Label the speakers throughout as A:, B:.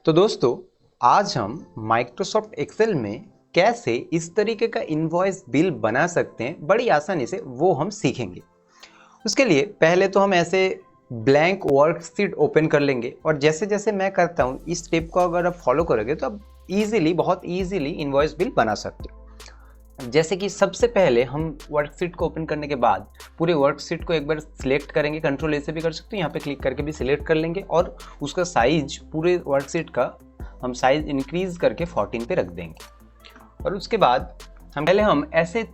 A: तो दोस्तों, आज हम माइक्रोसॉफ्ट एक्सेल में कैसे इस तरीके का इनवॉइस बिल बना सकते हैं बड़ी आसानी से, वो हम सीखेंगे। उसके लिए पहले तो हम ऐसे ब्लैंक वर्कशीट ओपन कर लेंगे और जैसे जैसे मैं करता हूँ इस स्टेप को अगर आप फॉलो करोगे तो आप बहुत ईजिली इनवॉइस बिल बना सकते हो। जैसे कि सबसे पहले हम वर्कशीट को ओपन करने के बाद पूरे वर्कशीट को एक बार सिलेक्ट करेंगे, कंट्रोल ए से भी कर सकते हो, यहाँ पे क्लिक करके भी सिलेक्ट कर लेंगे और उसका साइज पूरे वर्कशीट का हम साइज इंक्रीज करके 14 पे रख देंगे। और उसके बाद हम ऐसे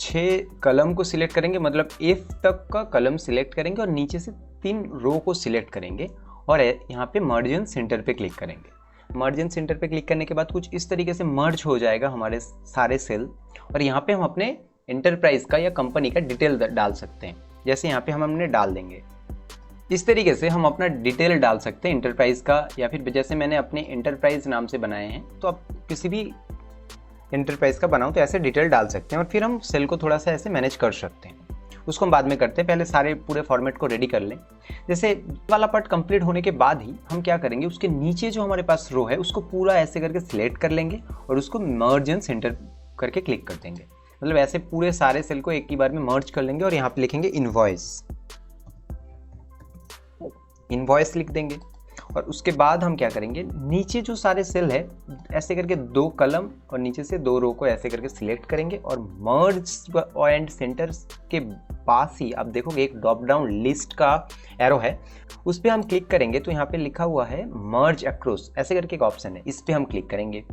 A: 6 कलम को सिलेक्ट करेंगे, मतलब F तक का कलम सिलेक्ट करेंगे और नीचे से 3 रो को सिलेक्ट करेंगे और यहाँ पे मर्ज इन सेंटर पे क्लिक करेंगे। मर्ज इन सेंटर पे क्लिक करने के बाद कुछ इस तरीके से मर्ज हो जाएगा हमारे सारे सेल और यहाँ पे हम अपने एंटरप्राइज का या कंपनी का डिटेल डाल सकते हैं। जैसे यहाँ पे हम हमने डाल देंगे, इस तरीके से हम अपना डिटेल डाल सकते हैं एंटरप्राइज का, या फिर जैसे मैंने अपने एंटरप्राइज नाम से बनाए हैं तो आप किसी भी एंटरप्राइज का बनाओ तो ऐसे डिटेल डाल सकते हैं और फिर हम सेल को थोड़ा सा ऐसे मैनेज कर सकते हैं। उसको हम बाद में करते हैं, पहले सारे पूरे फॉर्मेट को रेडी कर लें। जैसे वाला पार्ट कंप्लीट होने के बाद ही हम क्या करेंगे, उसके नीचे जो हमारे पास रो है उसको पूरा ऐसे करके सिलेक्ट कर लेंगे और उसको मर्ज इन सेंटर करके क्लिक कर देंगे। मतलब ऐसे पूरे सारे सेल को एक ही बार में मर्ज कर लेंगे और यहाँ पे लिखेंगे इनवॉइस लिख देंगे। और उसके बाद हम क्या करेंगे, नीचे जो सारे सेल है ऐसे करके 2 कलम और नीचे से 2 रो को ऐसे करके सिलेक्ट करेंगे और मर्ज एंड सेंटर के पास ही आप देखोगे एक ड्रॉप डाउन लिस्ट का एरो है, उस पर हम क्लिक करेंगे तो यहाँ पे लिखा हुआ है मर्ज अक्रॉस, ऐसे करके एक ऑप्शन है, इस पर हम क्लिक करेंगे।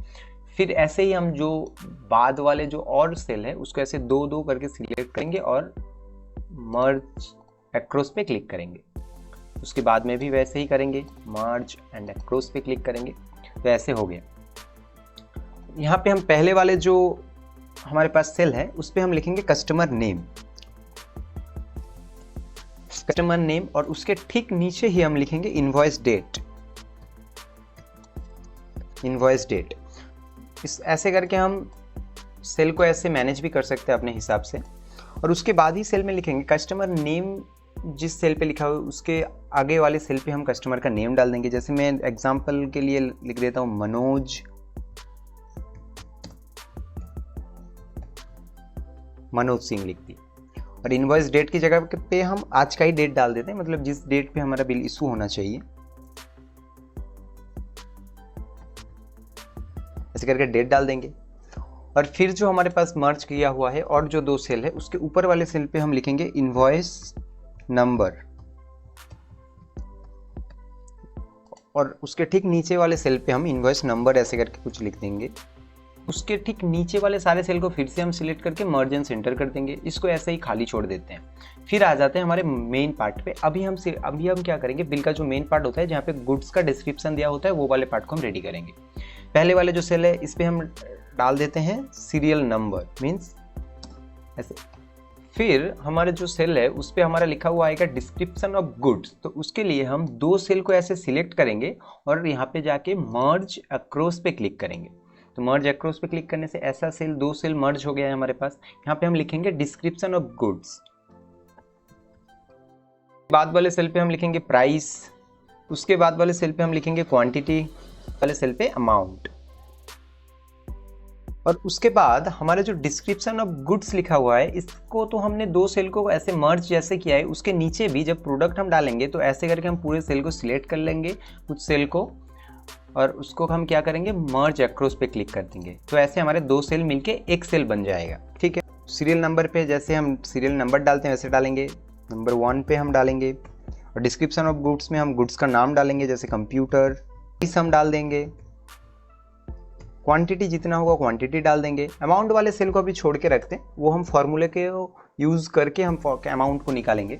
A: फिर ऐसे ही हम जो बाद वाले जो और सेल है उसको ऐसे 2-2 करके सिलेक्ट करेंगे और मर्ज अक्रॉस पे क्लिक करेंगे। उसके बाद में भी वैसे ही करेंगे, मर्ज एंड अक्रॉस पे क्लिक करेंगे, तो ऐसे हो गया। यहाँ पे हम पहले वाले जो हमारे पास सेल है उस पे हम लिखेंगे कस्टमर नेम और उसके ठीक नीचे ही हम लिखेंगे इनवॉइस डेट। इस ऐसे करके हम सेल को ऐसे मैनेज भी कर सकते हैं अपने हिसाब से। और उसके बाद ही सेल में लिखेंगे कस्टमर नेम, जिस सेल पे लिखा हुआ है उसके आगे वाले सेल पे हम कस्टमर का नेम डाल देंगे। जैसे मैं एग्जांपल के लिए लिख देता हूँ मनोज सिंह लिख दी। और इनवॉइस डेट की जगह पे हम आज का ही डेट डाल देते हैं, मतलब जिस डेट पे हमारा बिल इशू होना चाहिए, ऐसे करके डेट डाल देंगे। और फिर जो हमारे पास मर्ज किया हुआ है और जो 2 सेल है उसके ऊपर वाले सेल पे हम लिखेंगे इनवॉइस नंबर और उसके ठीक नीचे वाले सेल पे हम इनवॉइस नंबर ऐसे करके कुछ लिख देंगे। उसके ठीक नीचे वाले सारे सेल को फिर से हम सिलेक्ट करके मर्ज एंड सेंटर कर देंगे, इसको ऐसे ही खाली छोड़ देते हैं। फिर आ जाते हैं हमारे मेन पार्ट पे। अभी हम क्या करेंगे, बिल का जो मेन पार्ट होता है जहाँ पे गुड्स का डिस्क्रिप्शन दिया होता है वो वाले पार्ट को हम रेडी करेंगे। पहले वाले जो सेल है इस पे हम डाल देते हैं सीरियल नंबर, मीन्स ऐसे। फिर हमारे जो सेल है उस पे हमारा लिखा हुआ आएगा डिस्क्रिप्शन ऑफ गुड्स, तो उसके लिए हम 2 सेल को ऐसे सिलेक्ट करेंगे और यहाँ पे जाके मर्ज अक्रॉस पे क्लिक करेंगे। तो मर्ज अक्रॉस पे क्लिक करने से ऐसा 2 सेल मर्ज हो गया है हमारे पास। यहाँ पे हम लिखेंगे डिस्क्रिप्शन ऑफ गुड्स। बाद वाले सेल पे हम लिखेंगे प्राइस, उसके बाद वाले सेल पे हम लिखेंगे क्वांटिटी, वाले सेल पे अमाउंट। और उसके बाद हमारे जो डिस्क्रिप्शन ऑफ गुड्स लिखा हुआ है इसको तो हमने 2 सेल को ऐसे मर्ज जैसे किया है, उसके नीचे भी जब प्रोडक्ट हम डालेंगे तो ऐसे करके हम पूरे सेल को सिलेक्ट कर लेंगे कुछ सेल को और उसको हम क्या करेंगे, मर्ज अक्रॉस पे क्लिक कर देंगे। तो ऐसे हमारे 2 सेल मिलके एक सेल बन जाएगा। ठीक है। सीरियल नंबर पे जैसे हम सीरियल नंबर डालते हैं वैसे डालेंगे, नंबर 1 पे हम डालेंगे। और डिस्क्रिप्शन ऑफ गुड्स में हम गुड्स का नाम डालेंगे, जैसे कंप्यूटर, इस हम डाल देंगे। क्वांटिटी जितना होगा क्वांटिटी डाल देंगे। अमाउंट वाले सेल को अभी छोड़ के रखते हैं, वो हम फॉर्मूले के यूज़ करके हम अमाउंट को निकालेंगे।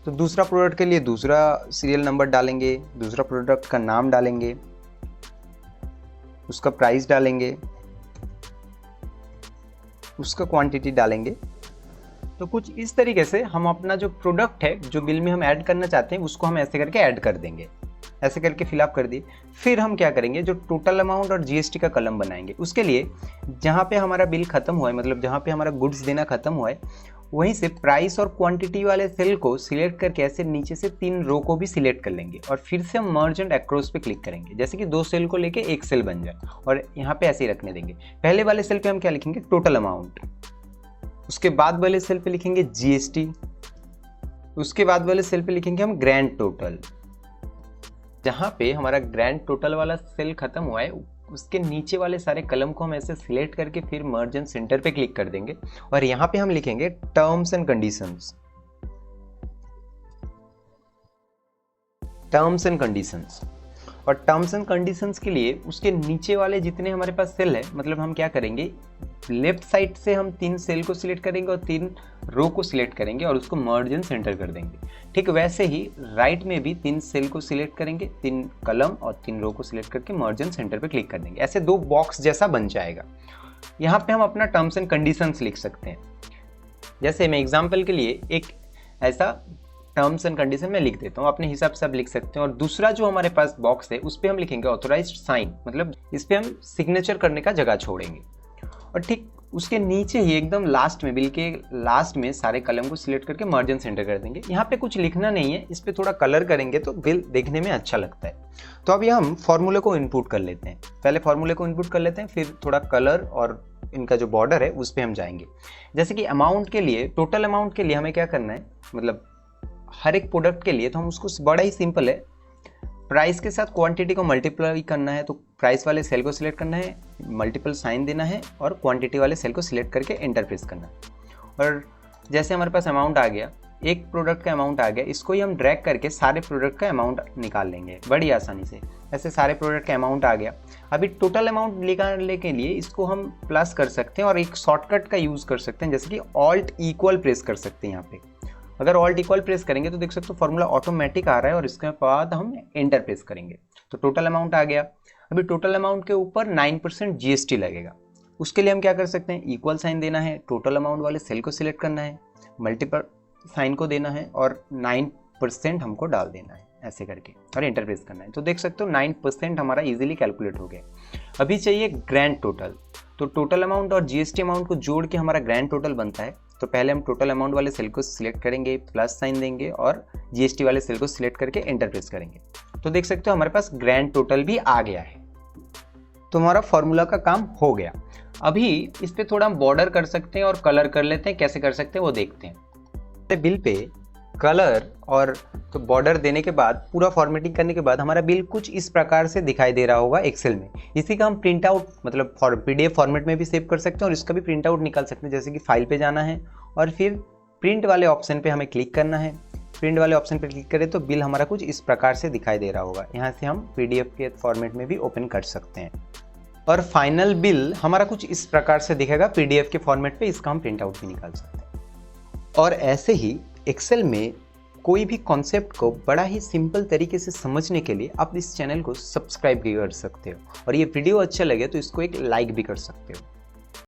A: तो दूसरा प्रोडक्ट के लिए दूसरा सीरियल नंबर डालेंगे, दूसरा प्रोडक्ट का नाम डालेंगे, उसका प्राइस डालेंगे, उसका क्वांटिटी डालेंगे। तो कुछ इस तरीके से हम अपना जो प्रोडक्ट है जो बिल में हम ऐड करना चाहते हैं उसको हम ऐसे करके ऐड कर देंगे। ऐसे करके फिलअप कर दिए। फिर हम क्या करेंगे, जो टोटल अमाउंट और जीएसटी का कलम बनाएंगे। उसके लिए जहाँ पे हमारा बिल खत्म हुआ है, मतलब जहाँ पे हमारा गुड्स देना खत्म हुआ है वहीं से प्राइस और क्वांटिटी वाले सेल को सिलेक्ट करके ऐसे नीचे से 3 रो को भी सिलेक्ट कर लेंगे और फिर से हम मर्ज एंड अक्रॉस पे क्लिक करेंगे, जैसे कि 2 सेल को लेके एक सेल बन जाए और यहाँ पे ऐसे ही रखने देंगे। पहले वाले सेल पे हम क्या लिखेंगे, टोटल अमाउंट, उसके बाद वाले सेल पे लिखेंगे GST, उसके बाद वाले सेल पे लिखेंगे हम ग्रैंड टोटल। जहाँ पे हमारा ग्रैंड टोटल वाला सेल खत्म हुआ है उसके नीचे वाले सारे कलम को हम ऐसे सिलेक्ट करके फिर मर्ज एंड सेंटर पे क्लिक कर देंगे और यहाँ पे हम लिखेंगे terms and conditions. Terms and conditions, और टर्म्स एंड कंडीशंस के लिए उसके नीचे वाले जितने हमारे पास सेल है, मतलब हम क्या करेंगे, लेफ्ट साइड से हम 3 सेल को सिलेक्ट करेंगे और 3 रो को सिलेक्ट करेंगे और उसको मर्ज एंड सेंटर कर देंगे। ठीक वैसे ही राइट में भी 3 सेल को सिलेक्ट करेंगे, 3 कलम और 3 रो को सिलेक्ट करके मर्ज एंड सेंटर पे क्लिक कर देंगे। ऐसे 2 बॉक्स जैसा बन जाएगा। यहाँ पे हम अपना टर्म्स एंड कंडीशंस लिख सकते हैं। जैसे मैं एग्जाम्पल के लिए एक ऐसा टर्म्स एंड कंडीशन में लिख देता हूँ, अपने हिसाब से आप लिख सकते हैं। और दूसरा जो हमारे पास बॉक्स है उस पर हम लिखेंगे ऑथोराइज्ड साइन, मतलब इस पर हम सिग्नेचर करने का जगह छोड़ेंगे। और ठीक उसके नीचे ही एकदम लास्ट में, बिल के लास्ट में सारे कलम को सिलेक्ट करके मर्ज एंड सेंटर कर देंगे। यहाँ पे कुछ लिखना नहीं है, इस पर थोड़ा कलर करेंगे तो बिल देखने में अच्छा लगता है। तो अभी हम फॉर्मूले को इनपुट कर लेते हैं। पहले फॉर्मूले को इनपुट कर लेते हैं, फिर थोड़ा कलर और इनका जो बॉर्डर है उस पर हम जाएंगे। जैसे कि अमाउंट के लिए, टोटल अमाउंट के लिए हमें क्या करना है, मतलब हर एक प्रोडक्ट के लिए तो हम उसको बड़ा ही सिंपल है, प्राइस के साथ क्वांटिटी को मल्टीप्लाई करना है। तो प्राइस वाले सेल को सिलेक्ट करना है, मल्टीपल साइन देना है और क्वांटिटी वाले सेल को सिलेक्ट करके एंटर प्रेस करना है। और जैसे हमारे पास अमाउंट आ गया, एक प्रोडक्ट का अमाउंट आ गया, इसको ही हम ड्रैग करके सारे प्रोडक्ट का अमाउंट निकाल लेंगे बड़ी आसानी से। ऐसे सारे प्रोडक्ट का अमाउंट आ गया। अभी टोटल अमाउंट निकालने के लिए इसको हम प्लस कर सकते हैं और एक शॉर्टकट का यूज़ कर सकते हैं, जैसे कि ऑल्ट इक्वल प्रेस कर सकते हैं। यहाँ पे अगर ऑल्ट इक्वल प्रेस करेंगे तो देख सकते हो फॉर्मूला ऑटोमेटिक आ रहा है और इसके बाद हम एंटर प्रेस करेंगे तो टोटल अमाउंट आ गया। अभी टोटल अमाउंट के ऊपर 9% GST लगेगा। उसके लिए हम क्या कर सकते हैं, इक्वल साइन देना है, टोटल अमाउंट वाले सेल को सिलेक्ट करना है, मल्टीपल साइन को देना है और 9% हमको डाल देना है ऐसे करके और एंटर प्रेस करना है। तो देख सकते हो 9% हमारा इजीली कैलकुलेट हो गया। अभी चाहिए ग्रैंड टोटल। तो टोटल अमाउंट और GST अमाउंट को जोड़ के हमारा ग्रैंड टोटल बनता है। तो पहले हम टोटल अमाउंट वाले सेल को सिलेक्ट करेंगे, प्लस साइन देंगे और GST वाले सेल को सिलेक्ट करके एंटर प्रेस करेंगे। तो देख सकते हो हमारे पास ग्रैंड टोटल भी आ गया है। तो हमारा फॉर्मूला का काम हो गया। अभी इस पे थोड़ा हम बॉर्डर कर सकते हैं और कलर कर लेते हैं। कैसे कर सकते हैं वो देखते हैं। बिल पे कलर और तो बॉर्डर देने के बाद, पूरा फॉर्मेटिंग करने के बाद हमारा बिल कुछ इस प्रकार से दिखाई दे रहा होगा एक्सेल में। इसी का हम प्रिंट आउट, मतलब PDF फॉर्मेट में भी सेव कर सकते हैं और इसका भी प्रिंट आउट निकाल सकते हैं। जैसे कि फाइल पे जाना है और फिर प्रिंट वाले ऑप्शन पे हमें क्लिक करना है। प्रिंट वाले ऑप्शन पे क्लिक करें तो बिल हमारा कुछ इस प्रकार से दिखाई दे रहा होगा। यहाँ से हम PDF के फॉर्मेट में भी ओपन कर सकते हैं और फाइनल बिल हमारा कुछ इस प्रकार से दिखेगा PDF के फॉर्मेट पे। इसका हम प्रिंट आउट भी निकाल सकते हैं। और ऐसे ही एक्सेल में कोई भी कॉन्सेप्ट को बड़ा ही सिंपल तरीके से समझने के लिए आप इस चैनल को सब्सक्राइब भी कर सकते हो और ये वीडियो अच्छा लगे तो इसको एक लाइक भी कर सकते हो।